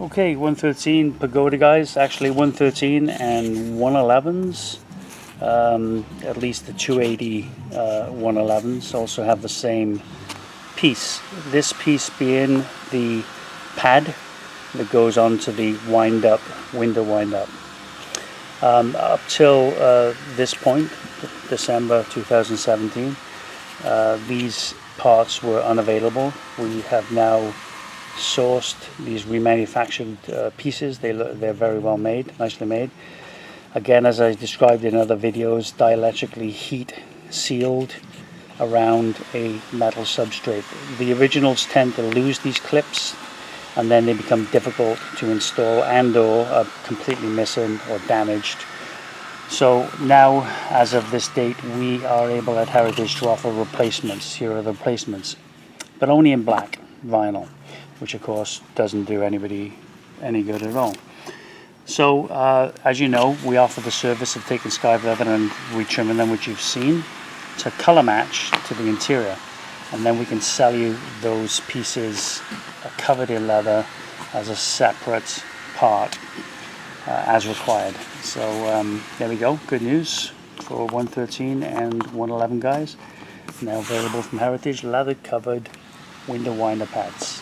Okay, 113 Pagoda guys, actually 113 and 111s, at least the 280 111s also have the same piece. This piece being the pad that goes onto the wind-up, window wind-up. Up till this point, December 2017, these parts were unavailable. We have now sourced these remanufactured pieces. They're very well made, nicely made. Again, as I described in other videos, dielectrically heat sealed around a metal substrate. The originals tend to lose these clips and then they become difficult to install and or are completely missing or damaged. So now, as of this date, we are able at Heritage to offer replacements. Here are the replacements, but only in black vinyl, which of course doesn't do anybody any good at all. So as you know, we offer the service of taking sky leather and retrimming them, which you've seen, to color match to the interior, and then we can sell you those pieces covered in leather as a separate part as required. So there we go, good news for 113 and 111 guys. Now available from Heritage, leather covered window winder pads.